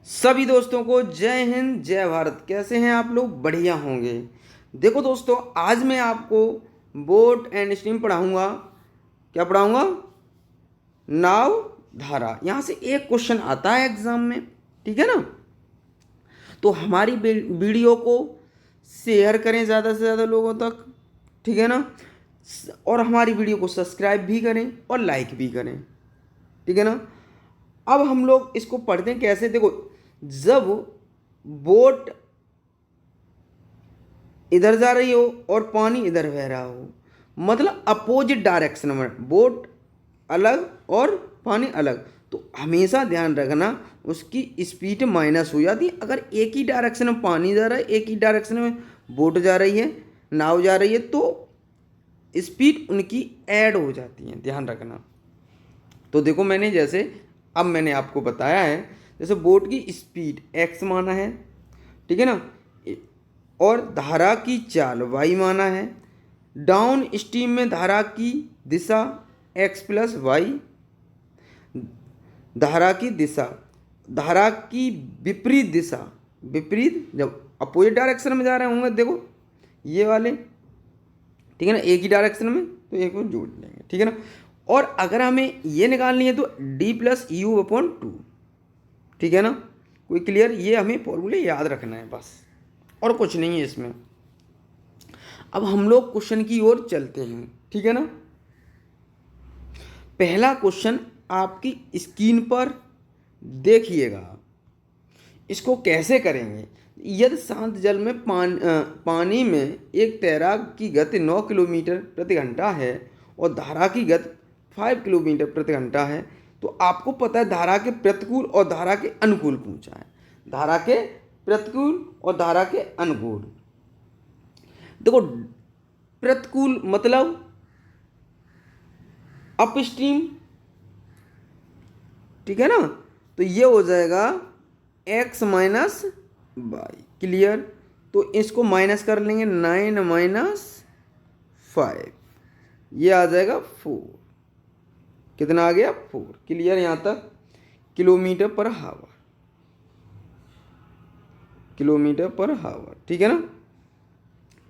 सभी दोस्तों को जय हिंद जय भारत। कैसे हैं आप लोग? बढ़िया होंगे। देखो दोस्तों, आज मैं आपको बोट एंड स्ट्रीम पढ़ाऊंगा। क्या पढ़ाऊंगा? नाव धारा। यहाँ से एक क्वेश्चन आता है एग्जाम में, ठीक है ना। तो हमारी वीडियो को शेयर करें ज़्यादा से ज़्यादा लोगों तक, ठीक है ना। और हमारी वीडियो को सब्सक्राइब भी करें और लाइक भी करें, ठीक है ना। अब हम लोग इसको पढ़ते हैं कैसे। देखो, जब बोट इधर जा रही हो और पानी इधर बह रहा हो, मतलब अपोजिट डायरेक्शन में, बोट अलग और पानी अलग, तो हमेशा ध्यान रखना उसकी स्पीड माइनस हो जाती है। अगर एक ही डायरेक्शन में पानी जा रहा है, एक ही डायरेक्शन में बोट जा रही है, नाव जा रही है, तो स्पीड उनकी ऐड हो जाती है, ध्यान रखना। तो देखो, मैंने आपको बताया है, जैसे बोट की स्पीड x माना है, ठीक है ना, और धारा की चाल y माना है। डाउन स्ट्रीम में धारा की दिशा x प्लस वाई, धारा की दिशा, धारा की विपरीत दिशा, विपरीत जब अपोजिट डायरेक्शन में जा रहे होंगे, देखो ये वाले, ठीक है ना, एक ही डायरेक्शन में, तो एक को जोड़ लेंगे, ठीक है ना। और अगर हमें ये निकालनी है तो d plus you upon two, ठीक है ना। कोई क्लियर? ये हमें फॉर्मूले याद रखना है बस, और कुछ नहीं है इसमें। अब हम लोग क्वेश्चन की ओर चलते हैं, ठीक है ना। पहला क्वेश्चन आपकी स्क्रीन पर देखिएगा। इसको कैसे करेंगे? यदि शांत जल में पानी में एक तैराक की गति 9 किलोमीटर प्रति घंटा है और धारा की गति 5 किलोमीटर प्रति घंटा है, तो आपको पता है धारा के प्रतिकूल और धारा के अनुकूल पूछा है। धारा के प्रतिकूल और धारा के अनुकूल। देखो, प्रतिकूल मतलब अपस्ट्रीम, ठीक है ना। तो ये हो जाएगा x माइनस वाई। क्लियर? तो इसको माइनस कर लेंगे, 9 माइनस 5, ये आ जाएगा 4। कितना आ गया? 4। क्लियर यहाँ तक? किलोमीटर पर हावर, किलोमीटर पर हावर, ठीक है ना।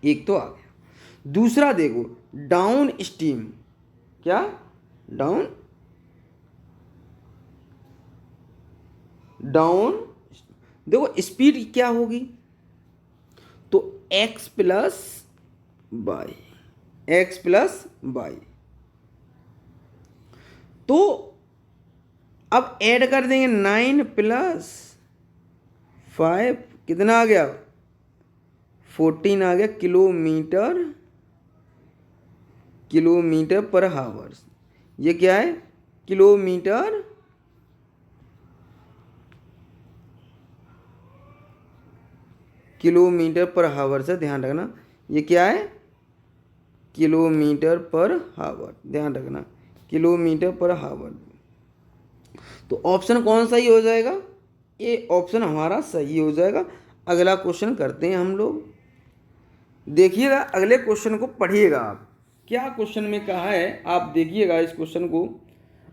एक तो आ गया। दूसरा देखो, डाउन स्ट्रीम। क्या? डाउन डाउन देखो स्पीड क्या होगी, तो x plus Y, X plus Y. तो अब ऐड कर देंगे 9 प्लस 5, कितना आ गया? 14 आ गया। किलोमीटर, किलोमीटर पर हावर। ये क्या है? किलोमीटर, किलोमीटर पर हावर से ध्यान रखना। ये क्या है? किलोमीटर पर हावर, ध्यान रखना, किलोमीटर पर हावर। तो ऑप्शन कौन सा ही हो जाएगा? ये ऑप्शन हमारा सही हो जाएगा। अगला क्वेश्चन करते हैं हम लोग। देखिएगा, अगले क्वेश्चन को पढ़िएगा आप। क्या क्वेश्चन में कहा है आप देखिएगा इस क्वेश्चन को।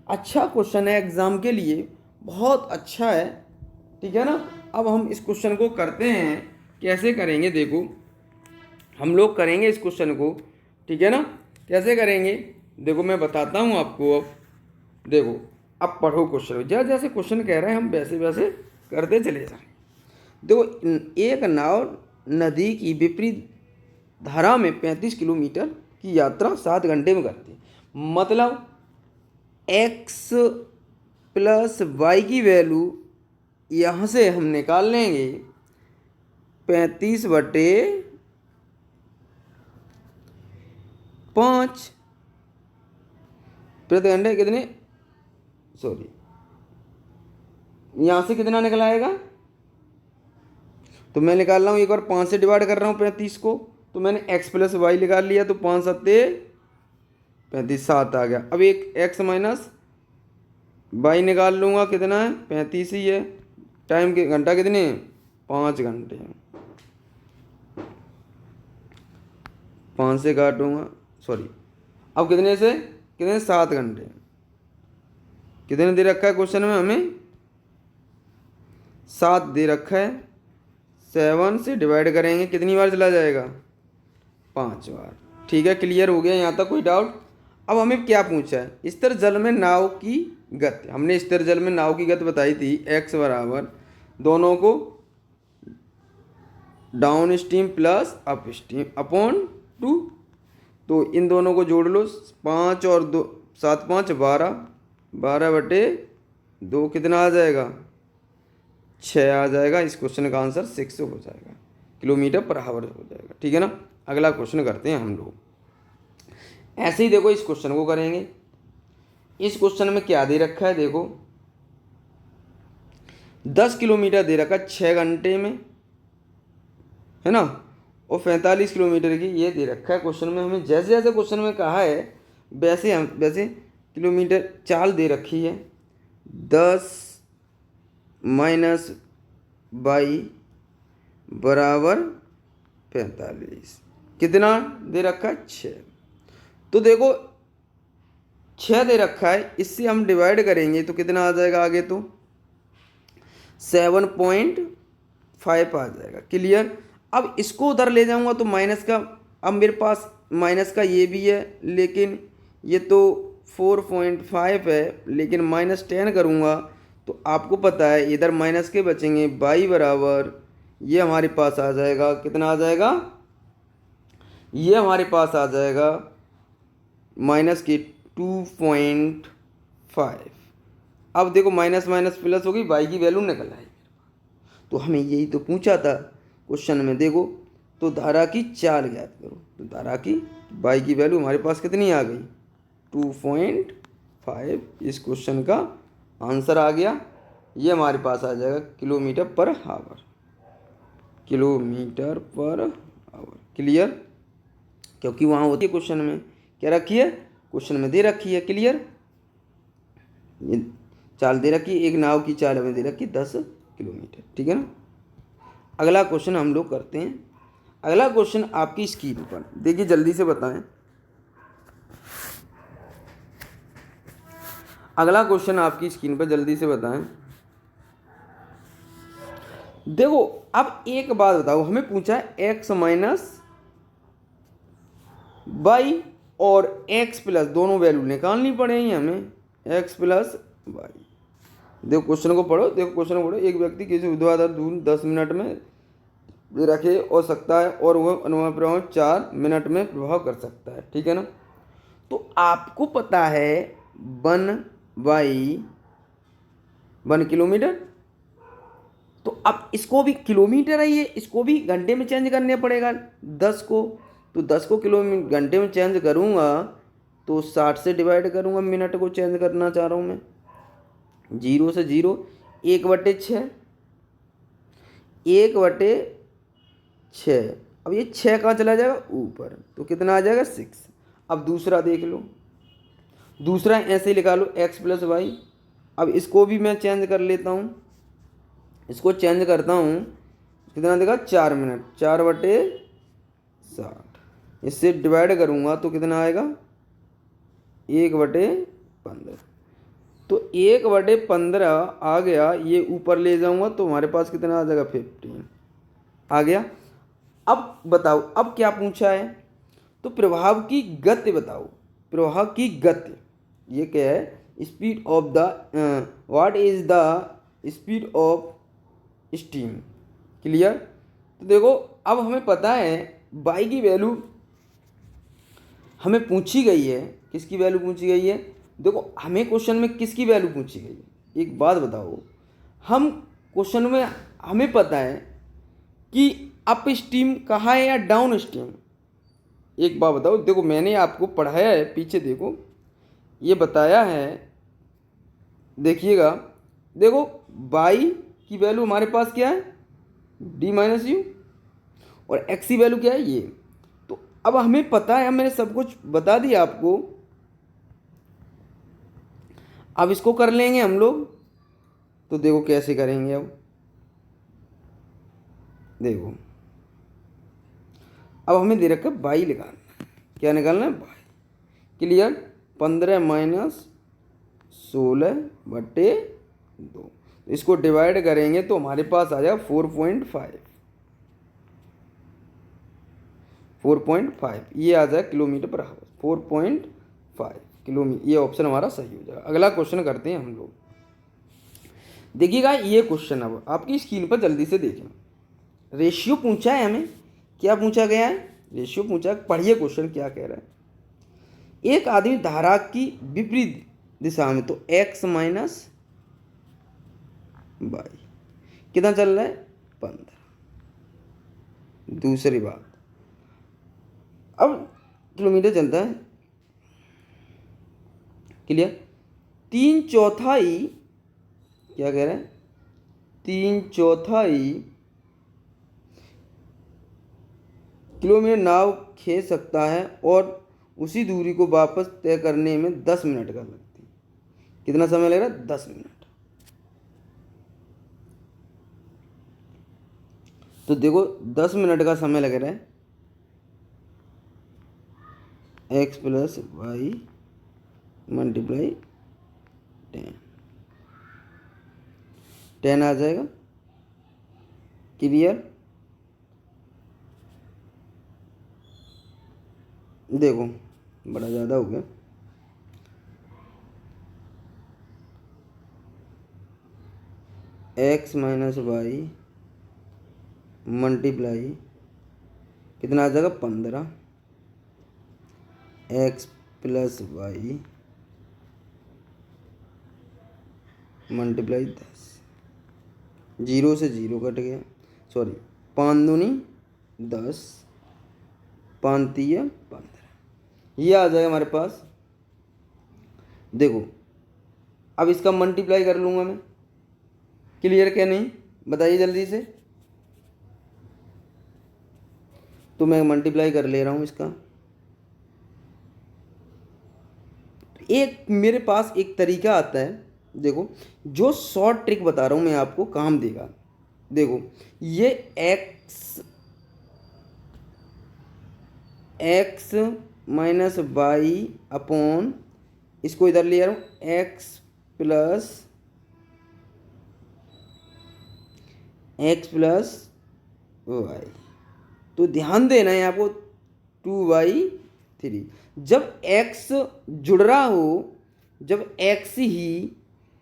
अच्छा क्वेश्चन है एग्जाम के लिए, बहुत अच्छा है, ठीक है ना। अब हम इस क्वेश्चन को करते हैं। कैसे करेंगे? देखो, हम लोग करेंगे इस क्वेश्चन को, ठीक है ना। कैसे करेंगे देखो, मैं बताता हूँ आपको। अब देखो, अब पढ़ो क्वेश्चन, जैसे जैसे क्वेश्चन कह रहे हैं हम वैसे वैसे करते चले जाएं। देखो, एक नाव नदी की विपरीत धारा में 35 किलोमीटर की यात्रा 7 घंटे में करती है। मतलब x प्लस वाई की वैल्यू यहाँ से हम निकाल लेंगे 35/5 प्रति घंटे। कितने, सॉरी, यहाँ से कितना निकल आएगा? तो मैं निकाल रहा हूँ, एक बार 5 से डिवाइड कर रहा हूँ 35 को, तो मैंने x प्लस वाई निकाल लिया, तो 5 सत्ते 35, 7 आ गया। अब एक x माइनस वाई निकाल लूँगा, कितना है? 35 ही है। टाइम के घंटा कितने? 5 घंटे। 5 से काटूंगा, सॉरी, अब कितने से कितने? 7 घंटे। कितने दे रखा है क्वेश्चन में हमें? 7 दे रखा है, 7 से डिवाइड करेंगे कितनी बार चला जाएगा, 5 बार। ठीक है, क्लियर हो गया यहाँ तक, कोई डाउट? अब हमें क्या पूछा है, स्थिर जल में नाव की गति। हमने स्थिर जल में नाव की गति बताई थी, x बराबर दोनों को down stream plus up stream upon 2। तो इन दोनों को जोड़ लो, 5 और 2, 7 5 12, 12/2 कितना आ जाएगा, 6 आ जाएगा। इस क्वेश्चन का आंसर 6 हो जाएगा, किलोमीटर पर आवर हो जाएगा। ठीक है ना, अगला क्वेश्चन करते हैं हम लोग। ऐसे ही देखो इस क्वेश्चन को करेंगे। इस क्वेश्चन में क्या दे रखा है, देखो 10 किलोमीटर दे रखा है 6 घंटे में, है ना, और 45 किलोमीटर की ये दे रखा है क्वेश्चन में। हमें जैसे जैसे क्वेश्चन में कहा है वैसे किलोमीटर चाल दे रखी है, 10 - 22 बराबर 45, कितना दे रखा है, 6। तो देखो 6 दे रखा है, इससे हम डिवाइड करेंगे तो कितना आ जाएगा, आगे तो 7.5 आ जाएगा। क्लियर? अब इसको उधर ले जाऊंगा तो माइनस का, अब मेरे पास माइनस का ये भी है, लेकिन ये तो 4.5 है, लेकिन -10 करूँगा तो आपको पता है इधर माइनस के बचेंगे, y बराबर ये हमारे पास आ जाएगा, कितना आ जाएगा, ये हमारे पास आ जाएगा माइनस की 2.5। अब देखो माइनस माइनस प्लस होगी, y की वैल्यू निकल आएगी। तो हमें यही तो पूछा था क्वेश्चन में, देखो तो धारा की चाल ज्ञात करो। तो धारा की y की वैल्यू हमारे पास कितनी आ गई, 2.5। इस क्वेश्चन का आंसर आ गया, ये हमारे पास आ जाएगा kilometre per hour, kilometre per hour. Clear? क्योंकि वहाँ होती है क्वेश्चन में क्या रखी है, क्वेश्चन में दे रखी है। क्लियर? ये चाल दे रखी है, एक नाव की चाल हमें दे रखी है 10 किलोमीटर। ठीक है ना, अगला क्वेश्चन हम लोग करते हैं। अगला क्वेश्चन आपकी स्क्रीन पर देखिए, जल्दी से बताएं। अगला क्वेश्चन आपकी स्क्रीन पर जल्दी से बताएं। देखो अब एक बात बताओ, हमें पूछा है x - y और x प्लस, दोनों वैल्यू निकालनी पड़ेगी हमें, x प्लस y। देखो क्वेश्चन को पढ़ो, देखो क्वेश्चन को पढ़ो। एक व्यक्ति किसी ऊर्ध्वाधर दूर 10 मिनट में रखे हो सकता है और वह अनुमान प्रभाव 4 मिनट में प्रभाव कर सकता है। ठीक है ना, तो आपको पता है 1 किलोमीटर। तो अब इसको भी किलोमीटर है ये, इसको भी घंटे में चेंज करने पड़ेगा 10 को। तो 10 को घंटे में चेंज करूँगा तो 60 से डिवाइड करूँगा, मिनट को चेंज करना चाह रहा हूँ मैं, 0 से 0, 1/6, 1/6। अब ये 6 कहाँ चला जाएगा, ऊपर, तो कितना आ जाएगा, 6। अब दूसरा देख लो, दूसरा ऐसे ही लिखा लो, x प्लस वाई। अब इसको भी मैं चेंज कर लेता हूँ, इसको चेंज करता हूँ, कितना देगा, 4 मिनट, 4/60। इससे डिवाइड करूँगा तो कितना आएगा, 1/15। तो 1/15 आ गया, ये ऊपर ले जाऊँगा तो हमारे पास कितना आ जाएगा, 15 आ गया। अब बताओ, अब क्या पूछा है, तो प्रभाव की गति बताओ। प्रवाह की गति, ये क्या है, speed of the, what is the speed of steam. Clear? तो देखो अब हमें पता है y की वैल्यू हमें पूछी गई है, किसकी वैल्यू पूछी गई है, देखो हमें क्वेश्चन में किसकी वैल्यू पूछी गई है। एक बात बताओ, हम क्वेश्चन में हमें पता है कि अप स्ट्रीम कहाँ है या डाउन स्ट्रीम। एक बात बताओ, देखो मैंने आपको पढ़ाया है, पीछे देखो ये बताया है, देखिएगा, देखो y की वैल्यू हमारे पास क्या है, d - u, और x की वैल्यू क्या है, ये। तो अब हमें पता है, मैंने सब कुछ बता दिया आपको। अब इसको कर लेंगे हम लोग, तो देखो कैसे करेंगे। अब देखो, अब हमें दे रखा है y निकालना, क्या निकालना है, y। क्लियर? 15 - 16/2। इसको डिवाइड करेंगे तो हमारे पास आ जाएगा 4.5, 4.5 ये आ जाए किलोमीटर पर आवर, 4.5 किलोमीटर। ये ऑप्शन हमारा सही हो जाएगा। अगला क्वेश्चन करते हैं हम लोग। देखिएगा ये क्वेश्चन अब आपकी स्क्रीन पर जल्दी से देखें। रेशियो पूछा है हमें, क्या पूछा गया है, रेशियो पूछा। पढ़िए क्वेश्चन क्या कह रहा है। एक आदमी धारा की विपरीत दिशा में, तो x माइनस वाई कितना चल रहा है, 15। दूसरी बात, अब किलोमीटर चलता है, क्लियर। 3/4 क्या कह रहा है, 3/4 किलोमीटर नाव खींच सकता है और उसी दूरी को वापस तय करने में 10 मिनट का लगती है। कितना समय लग रहा है, 10 मिनट। तो देखो 10 मिनट का समय लग रहा है, x प्लस वाई मल्टीप्लाई 10 आ जाएगा, क्लियर। देखो बड़ा ज़्यादा हो गया, x माइनस वाई मल्टीप्लाई कितना आ जाएगा, 15, x प्लस वाई मल्टीप्लाई 10, 0 से 0 कट गया, सॉरी 5 दूनी 10, 5 तिया 15, ये आ जाएगा हमारे पास। देखो अब इसका मल्टीप्लाई कर लूँगा मैं, क्लियर क्या नहीं, बताइए जल्दी से। तो मैं मल्टीप्लाई कर ले रहा हूँ इसका। एक मेरे पास एक तरीका आता है, देखो जो शॉर्ट ट्रिक बता रहा हूँ मैं आपको, काम देगा। देखो ये x माइनस वाई अपॉन, इसको इधर ले आ रहा हूँ, x प्लस वाई। तो ध्यान देना है आपको, 2/3। जब x जुड़ रहा हो, जब x ही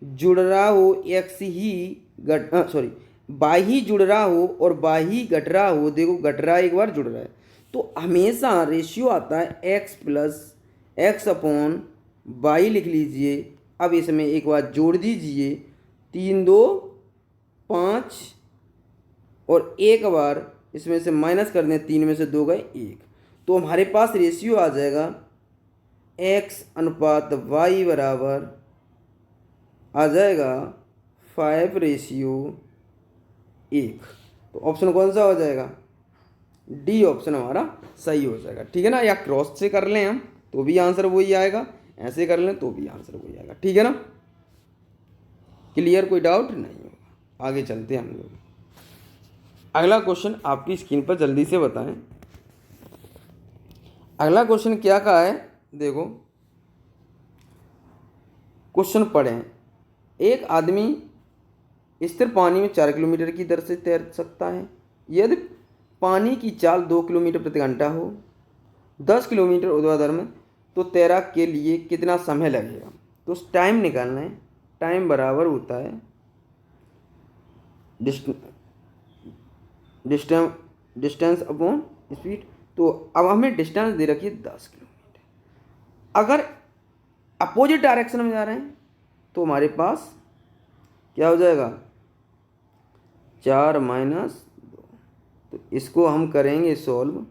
जुड़ रहा हो, x ही सॉरी y ही जुड़ रहा हो और y ही घट रहा हो, देखो घट रहा है, एक बार जुड़ रहा है, तो हमेशा रेशियो आता है x plus x upon Y लिख लीजिए। अब इसमें एक बार जोड़ दीजिए, 3 2 5 और एक बार इसमें से माइनस कर दें, 3 में से 2 गए 1, तो हमारे पास रेशियो आ जाएगा x अनुपात y बराबर आ जाएगा 5:1। तो ऑप्शन कौन सा हो जाएगा, डी ऑप्शन हमारा सही हो जाएगा, ठीक है ना। या क्रॉस से कर लें हम तो भी आंसर वही आएगा, ऐसे कर लें तो भी आंसर वही आएगा, ठीक है ना। क्लियर, कोई डाउट नहीं होगा। आगे चलते हैं हम लोग। अगला क्वेश्चन आपकी स्क्रीन पर जल्दी से बताएं। अगला क्वेश्चन क्या कहा है, देखो क्वेश्चन पढ़ें। एक आदमी स्थिर पानी में 4 किलोमीटर की दर से तैर सकता है यदि पानी की चाल 2 किलोमीटर प्रति घंटा हो, 10 किलोमीटर ऊर्ध्वाधर में, तो तैराक के लिए कितना समय लगेगा। तो टाइम निकालना है, टाइम बराबर होता है डिस्टेंस अपॉन स्पीड। तो अब हमें डिस्टेंस दे रखी है 10 किलोमीटर। अगर अपोजिट डायरेक्शन में जा रहे हैं तो हमारे पास क्या हो जाएगा, 4 - 2। तो इसको हम करेंगे सॉल्व,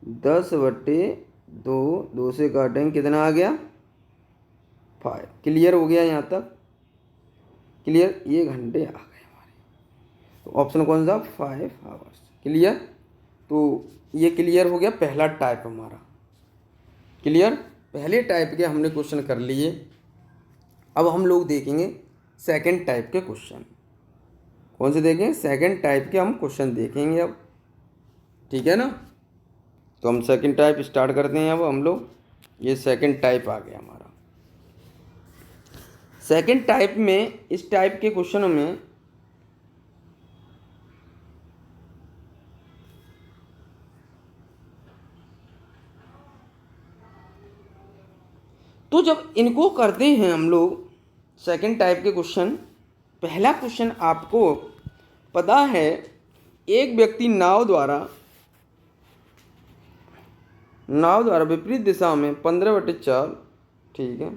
10/2, 2 से काटेंगे, कितना आ गया, 5। क्लियर हो गया यहाँ तक, क्लियर, ये घंटे आ गए हमारे। तो ऑप्शन कौन सा, 5 आवर्स, क्लियर। तो ये क्लियर हो गया पहला टाइप हमारा, क्लियर। पहले टाइप के हमने क्वेश्चन कर लिए। अब हम लोग देखेंगे सेकंड टाइप के क्वेश्चन। कौन से देखें, सेकंड टाइप के हम क्वेश्चन देखेंगे अब, ठीक है ना। तो हम सेकंड टाइप स्टार्ट करते हैं अब हम लोग। ये सेकंड टाइप आ गया हमारा। सेकंड टाइप में, इस टाइप के क्वेश्चन में तो जब इनको करते हैं हम लोग सेकंड टाइप के क्वेश्चन, पहला क्वेश्चन आपको पता है, एक व्यक्ति नाव द्वारा विपरीत दिशा में 15/4, ठीक है,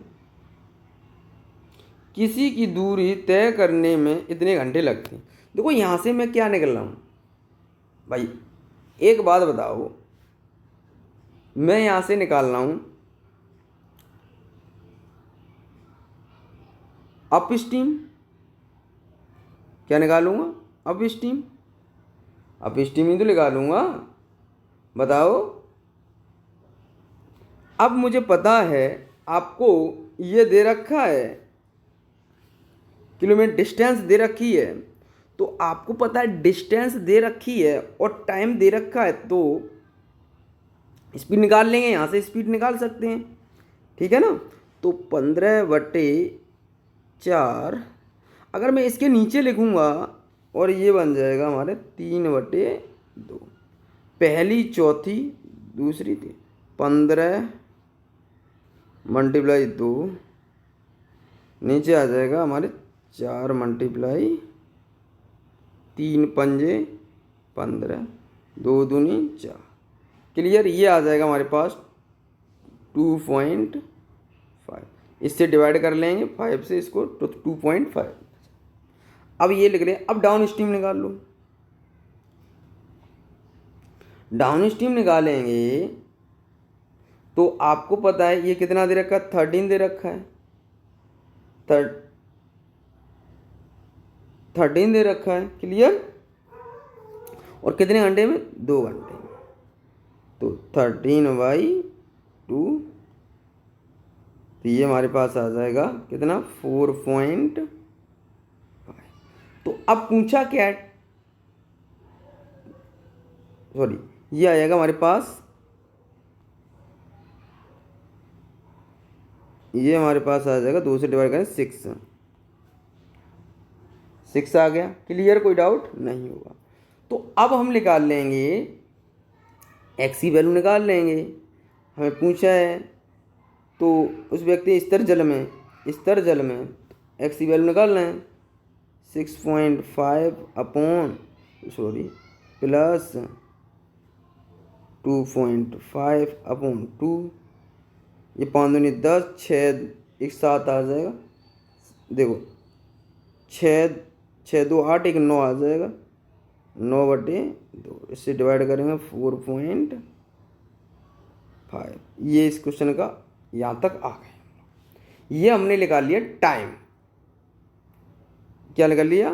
किसी की दूरी तय करने में इतने घंटे लगते हैं। देखो यहाँ से मैं क्या निकल रहा हूँ भाई, एक बात बताओ, मैं यहाँ से निकाल रहा हूँ अप स्टीम। क्या निकालूंगा? Up steam. अप स्टीम ही तो निकालूंगा, बताओ। अब मुझे पता है आपको ये दे रखा है, किलोमीटर डिस्टेंस दे रखी है, तो आपको पता है डिस्टेंस दे रखी है और टाइम दे रखा है, तो स्पीड निकाल लेंगे, यहाँ से स्पीड निकाल सकते हैं, ठीक है ना। तो 15/4, अगर मैं इसके नीचे लिखूंगा और ये बन जाएगा हमारे 3/2, पहली चौथी दूसरी थी 15 × 2, नीचे आ जाएगा हमारे 4 × 3 पंजे 15, 2 दूनी 4। क्लियर? ये आ जाएगा हमारे पास 2.5, इससे डिवाइड कर लेंगे 5 से इसको, तो 2.5। अब ये लिख रहे हैं, अब डाउन स्ट्रीम निकाल लो। डाउन स्ट्रीम निकालेंगे तो आपको पता है ये कितना दे रखा है, 13 दे रखा है, 13 दे रखा है। क्लियर? और कितने घंटे में? 2 घंटे में। तो 13/2, तो ये हमारे पास आ जाएगा कितना, 4.5। तो अब पूछा क्या है, सॉरी, ये आएगा हमारे पास, ये हमारे पास आ जाएगा 2 से डिवाइड करें 6 आ गया। क्लियर? कोई डाउट नहीं होगा। तो अब हम निकाल लेंगे एक्स की वैल्यू निकाल लेंगे। हमें पूछा है तो उस व्यक्ति स्तर जल में एक्स की वैल्यू निकाल रहे हैं, 6.5 प्लस 2.5/2, ये 5 दूनी 10, 6 1 7 आ जाएगा। देखो 6 2 8, 1 9 आ जाएगा, 9/2, इससे डिवाइड करेंगे 4.5। ये इस क्वेश्चन का यहाँ तक आ गए। ये हमने निकाल लिया टाइम। क्या निकाल लिया?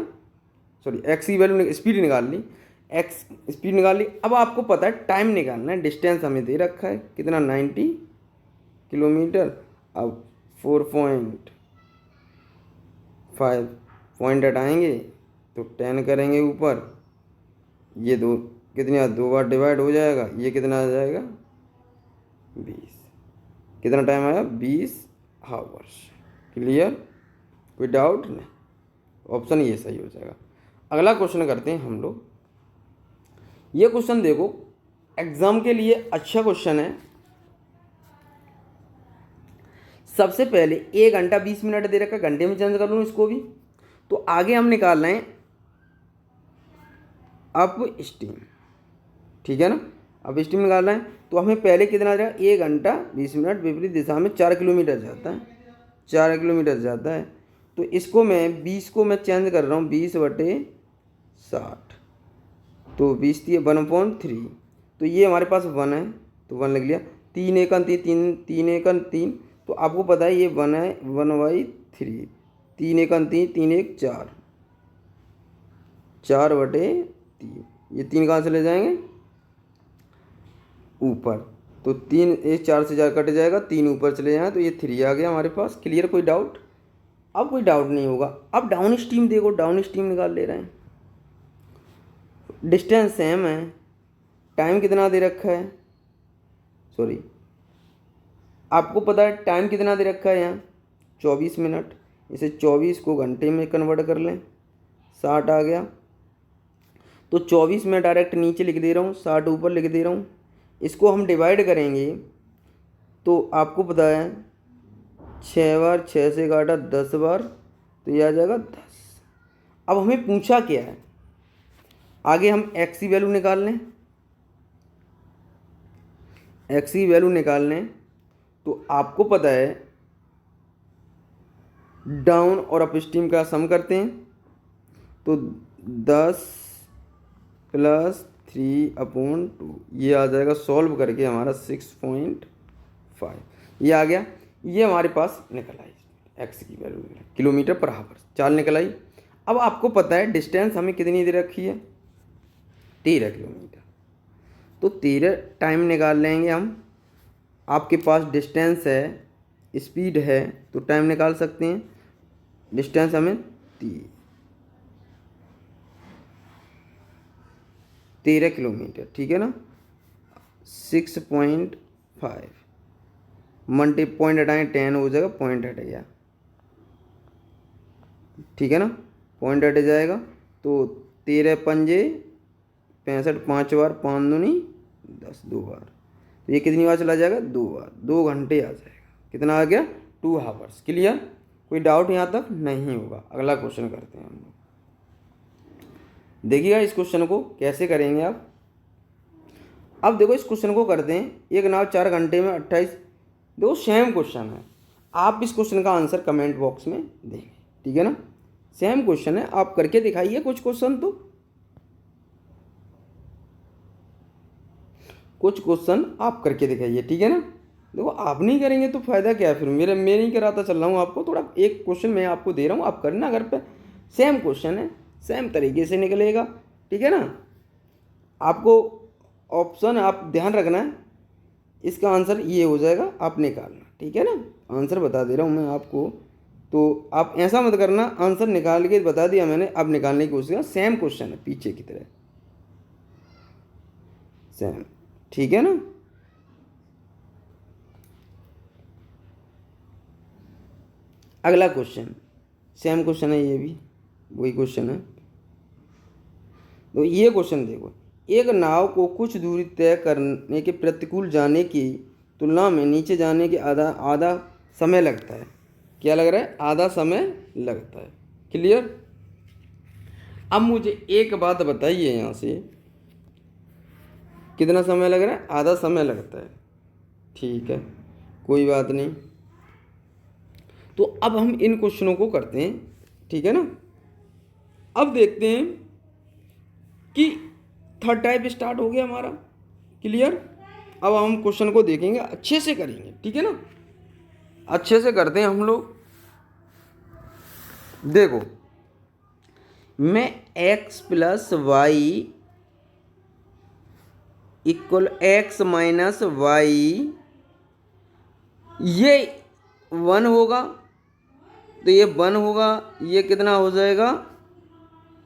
सॉरी, एक्स की वैल्यू, स्पीड निकाल ली, एक्स स्पीड निकाल ली। अब आपको पता है टाइम निकालना है। डिस्टेंस हमें दे रखा है कितना, 90 किलोमीटर। अब 4.5 पॉइंट हटाएंगे तो 10 करेंगे ऊपर, ये 2 कितने, 2 बार डिवाइड हो जाएगा, ये कितना आ जाएगा, 20। कितना टाइम आया, 20 आवर्स। क्लियर? कोई डाउट नहीं? ऑप्शन ये सही हो जाएगा। अगला क्वेश्चन करते हैं हम लोग। ये क्वेश्चन देखो, एग्जाम के लिए अच्छा क्वेश्चन है। सबसे पहले 1 घंटा 20 मिनट दे रखा, घंटे में चेंज कर लूँ इसको भी। तो आगे हम निकाल रहे हैं अप स्टीम, ठीक है ना। अब स्टीम निकाल रहे हैं तो हमें पहले कितना जाएगा, 1 घंटा 20 मिनट विपरीत दिशा में 4 किलोमीटर जाता है, 4 किलोमीटर जाता है। तो इसको मैं 20 को मैं चेंज कर रहा हूँ, 20/60, तो 20 थी 1/3, तो ये हमारे पास 1 है, तो 1 लिख लिया। 3 1 3, 3 1 3, तो आपको पता है ये 1 है, 1/3, 3 1 3, 3 1 4, 4/3। ये 3 कहाँ से ले जाएंगे, ऊपर, तो 3 1 4 से 4 कट जाएगा, 3 ऊपर चले जाए, तो ये 3 आ गया हमारे पास। क्लियर? कोई डाउट? अब कोई डाउट नहीं होगा। अब डाउन स्ट्रीम देखो, डाउन स्ट्रीम निकाल ले रहे हैं। डिस्टेंस सेम है, टाइम कितना दे रखा है, सॉरी, आपको पता है टाइम कितना दे रखा है यहाँ, 24 मिनट। इसे 24 को घंटे में कन्वर्ट कर लें, 60 आ गया। तो 24 मैं डायरेक्ट नीचे लिख दे रहा हूँ, 60 ऊपर लिख दे रहा हूँ। इसको हम डिवाइड करेंगे तो आपको पता है 6 बार 6 से काटा 10 बार, तो ये आ जाएगा 10। अब हमें पूछा क्या है, आगे हम एक्स की वैल्यू निकाल लें। एक्स की वैल्यू निकाल लें तो आपको पता है डाउन और अप स्ट्रीम का सम करते हैं, तो 10 + 3/2 ये आ जाएगा, सॉल्व करके हमारा 6.5 ये आ गया। ये हमारे पास निकल आई एक्स की वैल्यू किलोमीटर पर आवर, चाल निकल आई। अब आपको पता है डिस्टेंस हमें कितनी दे रखी है, 13 किलोमीटर। तो 13 टाइम निकाल लेंगे हम। आपके पास डिस्टेंस है, स्पीड है, तो टाइम निकाल सकते हैं। डिस्टेंस हमें 13 किलोमीटर, ठीक है ना। 6.5 मल्टी पॉइंट हटाएं 10 हो जाएगा, पॉइंट हट गया, ठीक है ना, पॉइंट हट जाएगा। तो 13 पंजे 65, 5 बार 5 दूनी 10, 2 बार, तो ये कितनी बार चला जाएगा, 2 बार, 2 घंटे आ जाएगा। कितना आ गया, 2 आवर्स। क्लियर, कोई डाउट यहाँ तक नहीं होगा। अगला क्वेश्चन करते हैं हम लोग। देखिएगा इस क्वेश्चन को कैसे करेंगे आप। अब देखो इस क्वेश्चन को करते हैं, एक नाव 4 घंटे में 28, देखो सेम क्वेश्चन है। आप इस क्वेश्चन का आंसर कमेंट बॉक्स में देंगे, ठीक है ना। सेम क्वेश्चन है, आप करके दिखाइए कुछ क्वेश्चन, तो कुछ क्वेश्चन आप करके दिखाइए, ठीक है ना। देखो आप नहीं करेंगे तो फायदा क्या है फिर, मैं नहीं कराता चल रहा हूँ आपको। थोड़ा एक क्वेश्चन मैं आपको दे रहा हूँ, आप करना घर पे। सेम क्वेश्चन है, सेम तरीके से निकलेगा, ठीक है ना। आपको ऑप्शन आप ध्यान रखना है, इसका आंसर ये हो जाएगा, आप निकालना, ठीक है ना। आंसर बता दे रहा हूँ मैं आपको, तो आप ऐसा मत करना आंसर निकाल के बता दिया मैंने, अब निकालने की कोशिश करना। सेम क्वेश्चन है पीछे की तरह, सेम, ठीक है ना। अगला क्वेश्चन सेम क्वेश्चन है, ये भी वही क्वेश्चन है। तो ये क्वेश्चन देखो, एक नाव को कुछ दूरी तय करने के प्रतिकूल जाने की तुलना में नीचे जाने के आधा समय लगता है। क्या लग रहा है, आधा समय लगता है। क्लियर। अब मुझे एक बात बताइए, यहाँ से कितना समय लग रहा है, आधा समय लगता है, ठीक है, कोई बात नहीं। तो अब हम इन क्वेश्चनों को करते हैं, ठीक है ना। अब देखते हैं कि थर्ड टाइप स्टार्ट हो गया हमारा। क्लियर। अब हम क्वेश्चन को देखेंगे, अच्छे से करेंगे, ठीक है ना, अच्छे से करते हैं हम लोग। देखो मैं x + y = x - y, ये 1 होगा, तो ये 1 होगा, ये कितना हो जाएगा,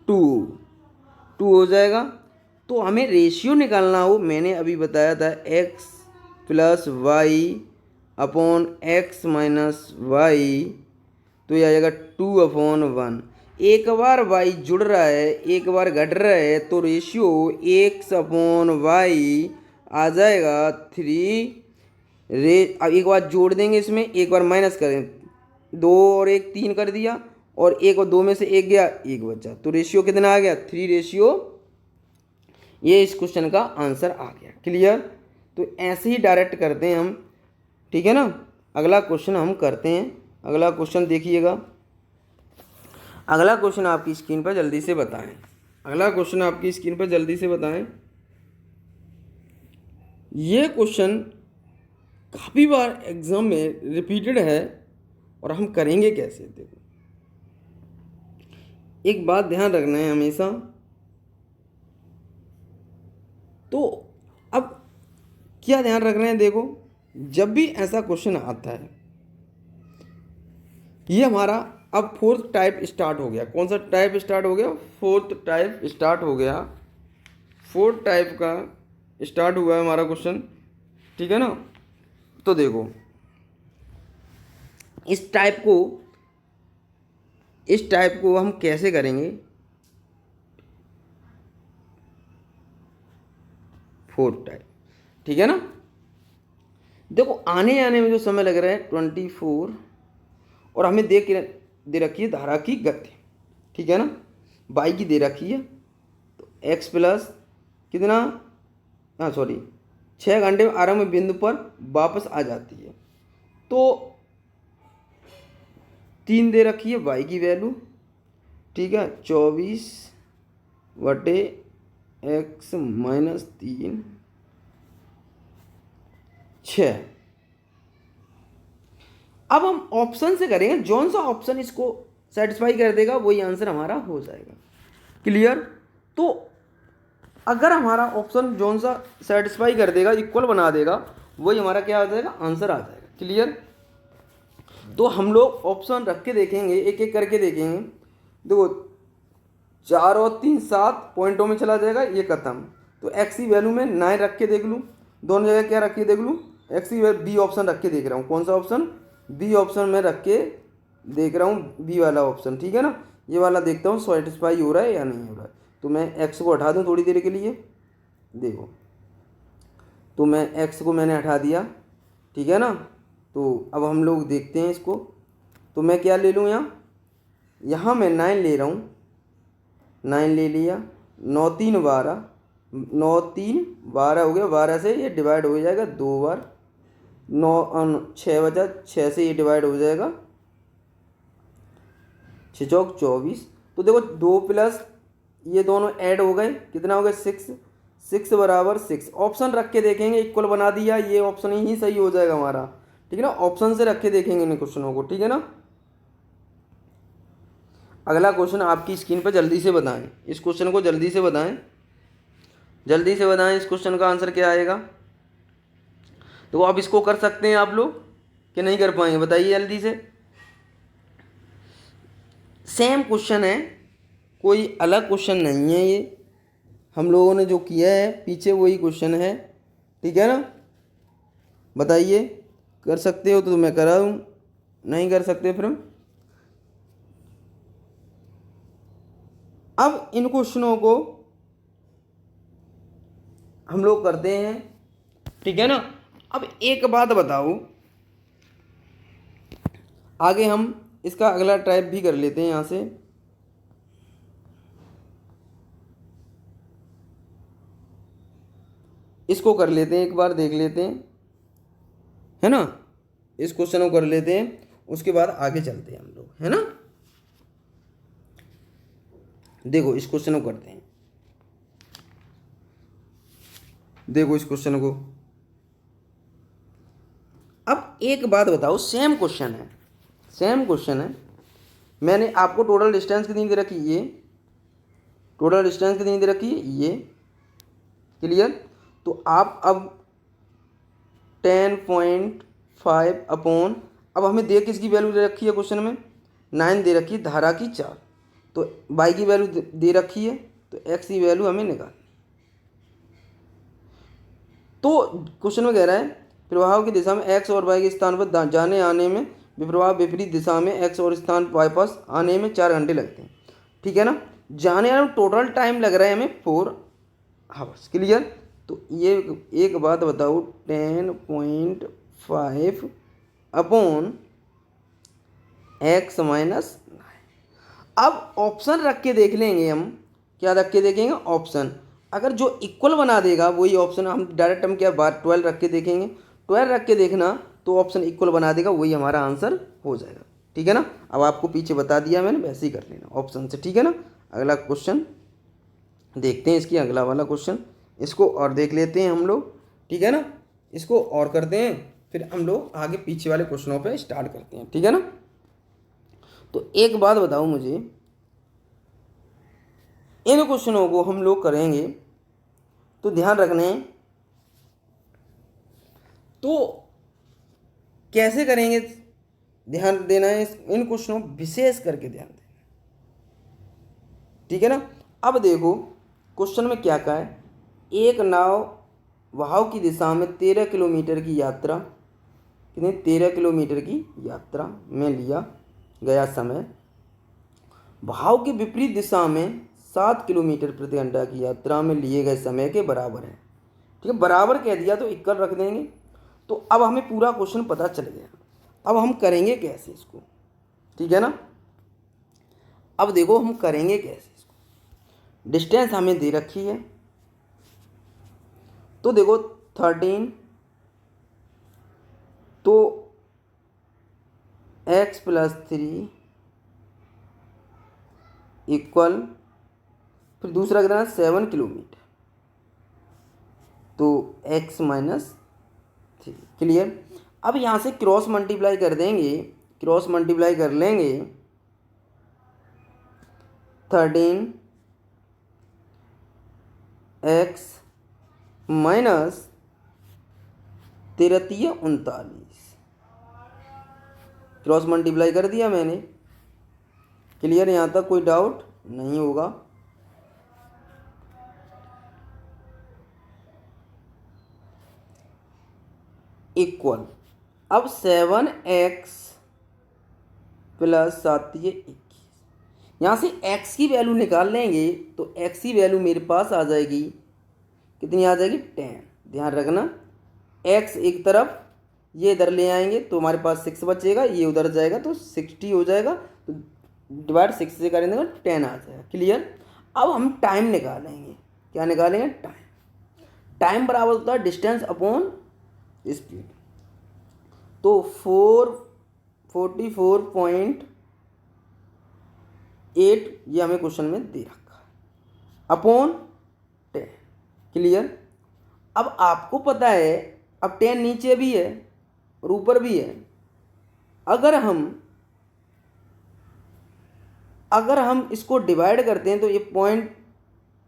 2 हो जाएगा। तो हमें रेशियो निकालना हो, मैंने अभी बताया था x + y / x - y, तो यह आ जाएगा 2/1। एक बार y जुड़ रहा है, एक बार घट रहा है, तो रेशियो x/y आ जाएगा 3। अब एक बार जोड़ देंगे इसमें, एक बार माइनस करें, 2 और 1 3 कर दिया, और 1 और 2 में से 1 गया, 1 बचा, तो रेशियो कितना आ गया, 3। ये इस क्वेश्चन का आंसर आ गया। क्लियर। तो ऐसे ही डायरेक्ट करते हैं हम, ठीक है ना। अगला क्वेश्चन हम करते हैं। अगला क्वेश्चन देखिएगा, अगला क्वेश्चन आपकी स्क्रीन पर जल्दी से बताएं। अगला क्वेश्चन आपकी स्क्रीन पर जल्दी से बताएं। ये क्वेश्चन काफ़ी बार एग्जाम में रिपीटेड है, और हम करेंगे कैसे। देखो एक बात ध्यान रखना है हमेशा, तो अब क्या ध्यान रखना है, देखो जब भी ऐसा क्वेश्चन आता है, ये हमारा अब फोर्थ टाइप स्टार्ट हो गया। कौन सा टाइप स्टार्ट हो गया, फोर्थ टाइप स्टार्ट हो गया। फोर्थ टाइप का स्टार्ट हुआ है हमारा क्वेश्चन, ठीक है ना। तो देखो इस टाइप को इस टाइप को हम कैसे करेंगे, 4 टाइप, ठीक है ना। देखो आने आने में जो समय लग रहा है 24, और हमें दे रखी है धारा की गति, ठीक है ना, बाई की दे रखी है, तो एक्स प्लस कितना, हाँ सॉरी 6 घंटे में आरंभ बिंदु पर वापस आ जाती है, तो 3 दे रखी है वाई की वैल्यू, ठीक है, 24/x-3 6। अब हम ऑप्शन से करेंगे, जौन सा ऑप्शन इसको सेटिस्फाई कर देगा वही आंसर हमारा हो जाएगा। क्लियर। तो अगर हमारा ऑप्शन जौन सा सेटिस्फाई कर देगा, इक्वल बना देगा, वही हमारा क्या आ जाएगा, आंसर आ जाएगा। क्लियर। तो हम लोग ऑप्शन रख के देखेंगे, एक एक करके देखेंगे। देखो 4 और 3 7 पॉइंटों में चला जाएगा, ये खत्म। तो एक्स की वैल्यू में 9 रख के देख लूँ, दोनों जगह क्या रख के देख लूँ, एक्स की वैल्यू, बी ऑप्शन रख के देख रहा हूँ। कौन सा ऑप्शन, बी ऑप्शन में रख के देख रहा हूँ, बी वाला ऑप्शन, ठीक है ना। ये वाला देखता हूँ सेटिस्फाई हो रहा है या नहीं हो रहा है। तो मैं एक्स को हटा दूँ थोड़ी देर के लिए, देखो, तो मैं एक्स को मैंने हटा दिया, ठीक है ना। तो अब हम लोग देखते हैं इसको, तो मैं क्या ले लूँ, यहाँ मैं 9 ले रहा हूँ, 9 ले लिया, 9 3 12, 9 3 12 हो गया, 12 से ये डिवाइड हो जाएगा 2 बार, 9 6 बचा, 6 से ये डिवाइड हो जाएगा, 6 चौक 24। तो देखो 2 प्लस ये दोनों ऐड हो गए, कितना हो गया 6, 6 बराबर 6। ऑप्शन रख के देखेंगे, इक्वल बना दिया, ये ऑप्शन ही सही हो जाएगा हमारा, ठीक है ना। ऑप्शन से रख के देखेंगे इन क्वेश्चनों को, ठीक है ना। अगला क्वेश्चन आपकी स्क्रीन पर, जल्दी से बताएं इस क्वेश्चन को, जल्दी से बताएं, जल्दी से बताएं इस क्वेश्चन का आंसर क्या आएगा। तो आप इसको कर सकते हैं आप लोग कि नहीं कर पाएंगे, बताइए जल्दी से। सेम क्वेश्चन है, कोई अलग क्वेश्चन नहीं है, ये हम लोगों ने जो किया है पीछे वही क्वेश्चन है, ठीक है ना। बताइए, कर सकते हो तो मैं करा दूँ, नहीं कर सकते फिर अब इन क्वेश्चनों को हम लोग करते हैं, ठीक है ना। अब एक बात बताओ, आगे हम इसका अगला टाइप भी कर लेते हैं, यहाँ से इसको कर लेते हैं, एक बार देख लेते हैं, है ना। इस क्वेश्चन को कर लेते हैं, उसके बाद आगे चलते हैं हम लोग, है ना। देखो इस क्वेश्चन को करते हैं, देखो इस क्वेश्चन को। अब एक बात बताओ, सेम क्वेश्चन है, सेम क्वेश्चन है, मैंने आपको टोटल डिस्टेंस कितनी दे रखी है, ये टोटल डिस्टेंस कितनी दे रखी है, ये। क्लियर। तो आप अब 10.5 अपॉन, अब हमें दे किसकी वैल्यू दे रखी है क्वेश्चन में, 9 दे रखी है, धारा की 4, तो वाई की वैल्यू दे रखी है, तो एक्स की वैल्यू हमें निकाल। तो क्वेश्चन में कह रहा है प्रवाह की दिशा में एक्स और वाई के स्थान पर जाने आने में विप्रवाह विपरीत दिशा में एक्स और स्थान वापस आने में 4 घंटे लगते हैं, ठीक है ना। जाने आने में टोटल टाइम लग रहा है हमें 4 आवर्स। क्लियर। तो ये एक बात बताओ, 10.5 अपॉन एक्स माइनस 9। अब ऑप्शन रख के देख लेंगे हम, क्या रख के देखेंगे, ऑप्शन। अगर जो इक्वल बना देगा वही ऑप्शन, हम डायरेक्ट हम क्या 12 रख के देखेंगे, 12 रख के देखना, तो ऑप्शन इक्वल बना देगा, वही हमारा आंसर हो जाएगा, ठीक है ना। अब आपको पीछे बता दिया मैंने, वैसे ही कर लेना ऑप्शन से, ठीक है ना। अगला क्वेश्चन देखते हैं, इसकी अगला वाला क्वेश्चन, इसको और देख लेते हैं हम लोग, ठीक है ना। इसको और करते हैं, फिर हम लोग आगे पीछे वाले क्वेश्चनों पे स्टार्ट करते हैं, ठीक है ना। तो एक बात बताओ मुझे, इन क्वेश्चनों को हम लोग करेंगे तो ध्यान रखना है, तो कैसे करेंगे, ध्यान देना है इन क्वेश्चनों विशेष करके ध्यान देना, ठीक है ना। अब देखो क्वेश्चन में क्या कहा है, एक नाव बहाव की दिशा में 13 किलोमीटर की यात्रा, कितनी 13 किलोमीटर की यात्रा में लिया गया समय भाव के विपरीत दिशा में 7 किलोमीटर प्रति घंटा की यात्रा में लिए गए समय के बराबर है। ठीक है, बराबर कह दिया तो इक्वल रख देंगे। तो अब हमें पूरा क्वेश्चन पता चल गया। अब हम करेंगे कैसे इसको, ठीक है ना। अब देखो हम करेंगे कैसे इसको। डिस्टेंस हमें दे रखी है, तो देखो 13, तो x + 3 इक्वल, फिर दूसरा कितना 7 किलोमीटर, तो x - 3। क्लियर। अब यहाँ से क्रॉस मल्टीप्लाई कर देंगे, क्रॉस मल्टीप्लाई कर लेंगे। 13 x - 33 39, क्रॉस मल्टीप्लाई कर दिया मैंने। क्लियर, यहाँ तक कोई डाउट नहीं होगा। इक्वल, अब 7x + 7 21, यहाँ से x की वैल्यू निकाल लेंगे तो x की वैल्यू मेरे पास आ जाएगी, कितनी आ जाएगी 10। ध्यान रखना, x एक तरफ, ये इधर ले आएंगे तो हमारे पास 6 बचेगा, ये उधर जाएगा तो 60 हो जाएगा, तो डिवाइड 6 से करेंगे तो 10 आ जाएगा। क्लियर। अब हम टाइम निकालेंगे, क्या निकालेंगे, टाइम। टाइम बराबर होता है डिस्टेंस अपॉन स्पीड। तो 44.8 ये हमें क्वेश्चन में दे रखा है, अपॉन 10। क्लियर। अब आपको पता है, अब 10 नीचे भी है और ऊपर भी है। अगर हम इसको डिवाइड करते हैं तो ये पॉइंट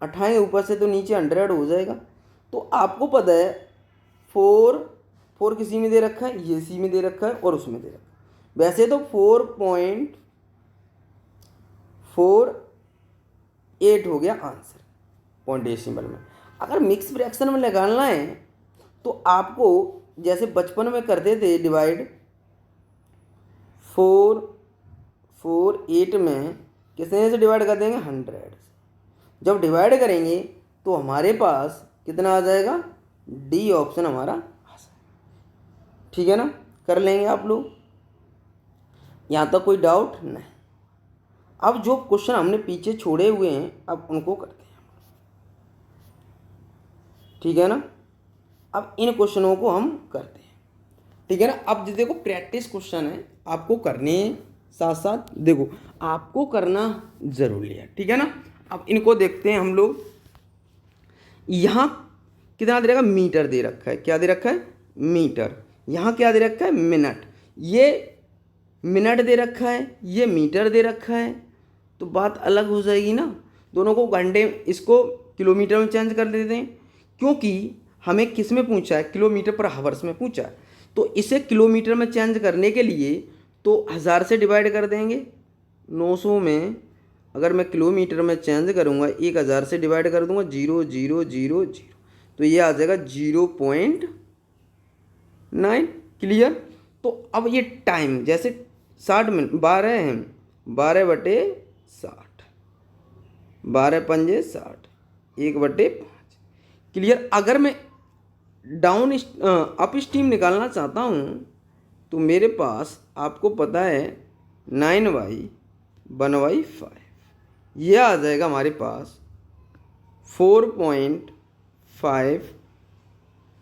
उठाएंगे ऊपर से तो नीचे 100 हो जाएगा। तो आपको पता है 4 किसी में दे रखा है, ये इसी में दे रखा है और उसमें दे रखा है। वैसे तो 4.48 हो गया आंसर पॉइंट डेसिमल में। अगर मिक्स फ्रैक्शन में लगाना है तो आपको जैसे बचपन में करते थे डिवाइड, 4 में कितने से डिवाइड कर देंगे, 100 से। जब डिवाइड करेंगे तो हमारे पास कितना आ जाएगा, डी ऑप्शन हमारा आ जाएगा। ठीक है ना, कर लेंगे आप लोग, यहाँ तक कोई डाउट नहीं। अब जो क्वेश्चन हमने पीछे छोड़े हुए हैं अब उनको करते हैं, ठीक है ना। अब इन क्वेश्चनों को हम करते हैं, ठीक है ना। अब देखो प्रैक्टिस क्वेश्चन है, आपको करने साथ साथ देखो आपको करना जरूरी है, ठीक है ना। अब इनको देखते हैं हम लोग। यहाँ कितना दे रखा है, मीटर दे रखा है, क्या दे रखा है, मीटर। यहाँ क्या दे रखा है, मिनट। ये मिनट दे रखा है, ये मीटर दे रखा है, तो बात अलग हो जाएगी ना। दोनों को घंटे, इसको किलोमीटर में चेंज कर देते हैं, क्योंकि हमें किस में पूछा है, किलोमीटर पर हावर्स में पूछा है। तो इसे किलोमीटर में चेंज करने के लिए तो 1000 से डिवाइड कर देंगे। 900 में अगर मैं किलोमीटर में चेंज करूँगा, 1000 से डिवाइड कर दूंगा, 0.000, तो ये आ जाएगा 0.9। क्लियर। तो अब ये टाइम जैसे 60 मिनट, 12 है, 12/60, 12 पंजे 60, 1/5। क्लियर। अगर मैं डाउन अप स्टीम निकालना चाहता हूँ तो मेरे पास आपको पता है 9/1/5, यह आ जाएगा हमारे पास 4.5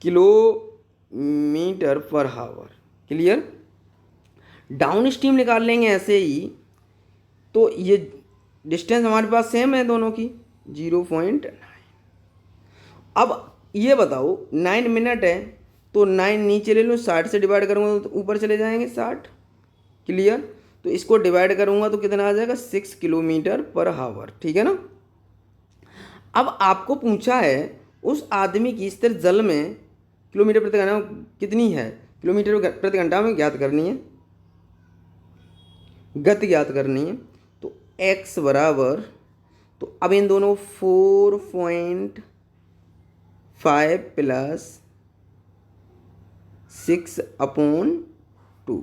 km/h। क्लियर। डाउन स्ट्रीम निकाल लेंगे ऐसे ही, तो ये डिस्टेंस हमारे पास सेम है दोनों की, 0.9। अब ये बताओ 9 मिनट है तो 9 नीचे ले लो, 60 से डिवाइड करूँगा तो ऊपर चले जाएंगे 60। क्लियर। तो इसको डिवाइड करूँगा तो कितना आ जाएगा, 6 km/h। ठीक है ना। अब आपको पूछा है उस आदमी की स्थिर जल में किलोमीटर प्रति घंटा कितनी है, किलोमीटर प्रति घंटा में ज्ञात करनी है, गति ज्ञात करनी है। तो x बराबर, तो अब इन दोनों 4.5 + 6/2।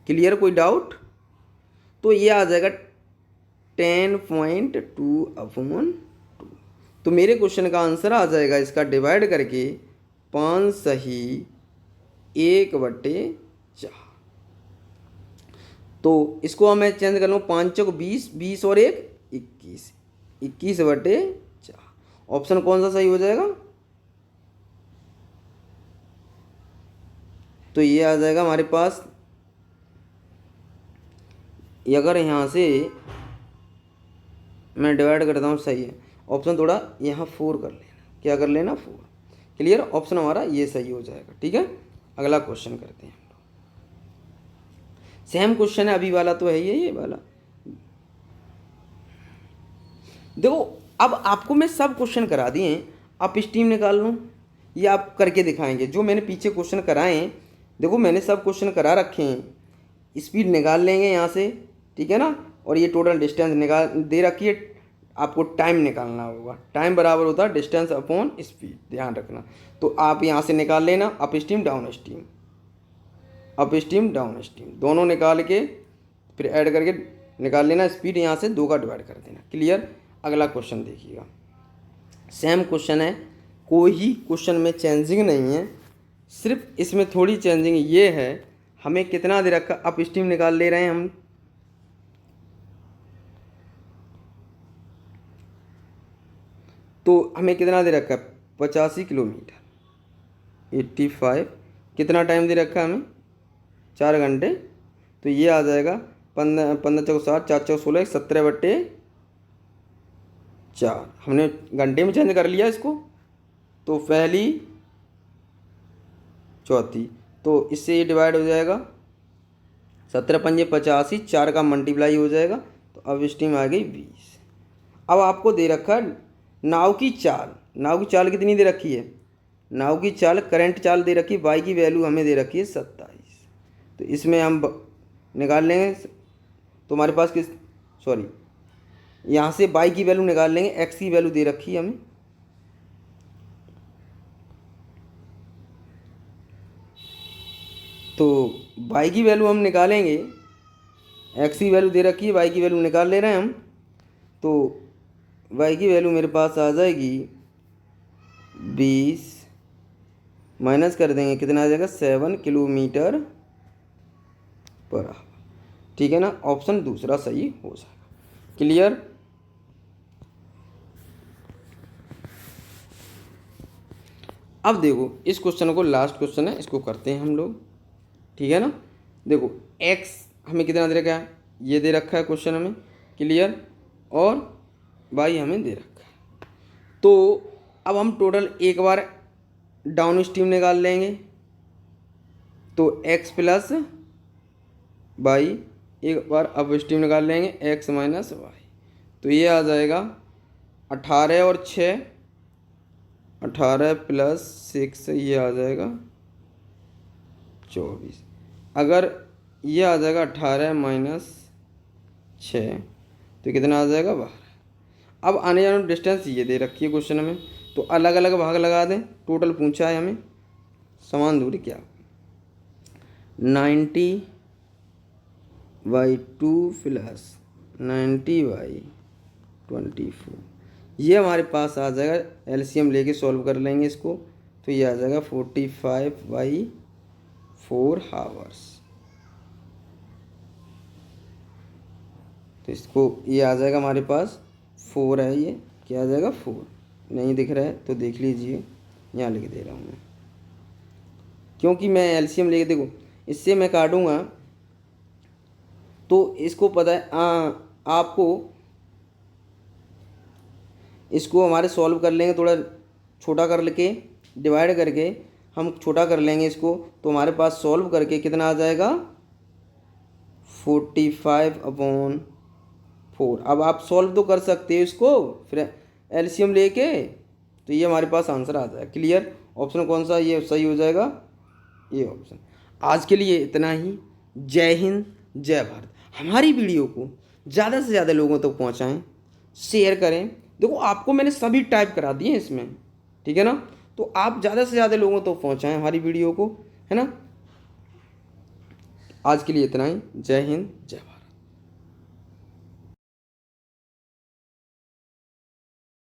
क्लियर, कोई डाउट। तो ये आ जाएगा 10.2/2। तो मेरे क्वेश्चन का आंसर आ जाएगा इसका डिवाइड करके 5 सही 1/4। तो इसको मैं चेंज कर लूँ, 5 चौक 20, 20 और 1 21, 21/4। ऑप्शन कौन सा सही हो जाएगा? तो ये आ जाएगा हमारे पास, अगर यहाँ से मैं डिवाइड करता हूँ, सही है। ऑप्शन थोड़ा यहाँ 4 कर लेना, क्या कर लेना, 4। क्लियर? ऑप्शन हमारा ये सही हो जाएगा। ठीक है, अगला क्वेश्चन करते हैं हम लोग। सेम क्वेश्चन है, अभी वाला तो है ये वाला। देखो अब आपको मैं सब क्वेश्चन करा दिए हैं, आप स्टीम निकाल लो, ये आप करके दिखाएंगे जो मैंने पीछे क्वेश्चन कराए हैं। देखो मैंने सब क्वेश्चन करा रखे हैं, स्पीड निकाल लेंगे यहाँ से, ठीक है ना। और ये टोटल डिस्टेंस निकाल दे रखी है, आपको टाइम निकालना होगा। टाइम बराबर होता है डिस्टेंस अपॉन स्पीड, ध्यान रखना। तो आप यहाँ से निकाल लेना up steam down steam, up steam down steam दोनों निकाल के फिर ऐड करके निकाल लेना स्पीड, यहाँ से 2 का डिवाइड कर देना। क्लियर? अगला क्वेश्चन देखिएगा, सेम क्वेश्चन है, कोई क्वेश्चन में चेंजिंग नहीं है, सिर्फ इसमें थोड़ी चेंजिंग ये है, हमें कितना दे रखा, अप स्टीम निकाल ले रहे हैं हम। तो हमें कितना दे रखा है, 85 किलोमीटर, 85। कितना टाइम दे रखा है हमें, 4 घंटे। तो ये आ जाएगा 15 चौक 60, 4 चौक 16, 17/4। हमने घंटे में चेंज कर लिया इसको, तो पहली चौथी, तो इससे ये डिवाइड हो जाएगा, 17 पंजे 85, 4 का मल्टीप्लाई हो जाएगा। तो अब स्टीम आ गई 20। अब आपको दे रखा है नाव की चाल, नाव की चाल कितनी दे रखी है, नाव की चाल करंट चाल दे रखी है, वाई की वैल्यू हमें दे रखी है 27। तो इसमें हम निकाल लेंगे, तो हमारे पास किस, सॉरी, यहाँ से वाई की वैल्यू निकाल लेंगे, एक्स की वैल्यू दे रखी है हमें। तो वाई की वैल्यू हम निकालेंगे, एक्स की वैल्यू दे रखी है, वाई की वैल्यू निकाल ले रहे हैं हम। तो वाई की वैल्यू मेरे पास आ जाएगी 20, माइनस कर देंगे, कितना आ जाएगा, 7 किलोमीटर पर आवर। ठीक है ना, ऑप्शन दूसरा सही हो जाएगा। क्लियर? अब देखो इस क्वेश्चन को, लास्ट क्वेश्चन है, इसको करते हैं हम लोग। ठीक है ना, देखो x हमें कितना दे रखा है, ये दे रखा है क्वेश्चन हमें। क्लियर? और y हमें दे रखा है। तो अब हम टोटल एक बार डाउन स्ट्रीम निकाल लेंगे, तो x प्लस y, एक बार अप स्ट्रीम निकाल लेंगे, x माइनस वाई। तो ये आ जाएगा 18 और 6, 18 प्लस 6, ये आ जाएगा 24। अगर ये आ जाएगा 18 माइनस 6, तो कितना आ जाएगा 12। अब आने जाने डिस्टेंस ये दे रखी है क्वेश्चन में, तो अलग अलग भाग लगा दें। टोटल पूछा है हमें समान दूरी क्या, 90/2 प्लस 90/24। ये हमारे पास आ जाएगा, एलसीएम लेके सॉल्व कर लेंगे इसको, तो ये आ जाएगा 45/4 हावर्स। तो इसको ये आ जाएगा हमारे पास 4 है, ये क्या आ जाएगा 4, नहीं दिख रहा है तो देख लीजिए, यहाँ लिख दे रहा हूँ मैं, क्योंकि मैं एलसीएम लेके, देखो इससे मैं काटूँगा तो इसको पता है आपको, इसको हमारे सॉल्व कर लेंगे, थोड़ा छोटा कर लेके डिवाइड करके हम छोटा कर लेंगे इसको, तो हमारे पास सॉल्व करके कितना आ जाएगा 45/4। अब आप सॉल्व तो कर सकते हो इसको फिर एलसीएम लेके, तो ये हमारे पास आंसर आ जाएगा। क्लियर? ऑप्शन कौन सा ये सही हो जाएगा, ये ऑप्शन। आज के लिए इतना ही। जय हिंद, जय भारत। हमारी वीडियो को ज़्यादा से ज़्यादा लोगों तक पहुँचाएँ, शेयर करें। देखो आपको मैंने सभी टाइप करा दिए इसमें, ठीक है ना, तो आप ज़्यादा से ज़्यादा लोगों तक पहुँचाएँ हमारी वीडियो को, है ना। आज के लिए इतना ही। जय हिंद, जय भारत।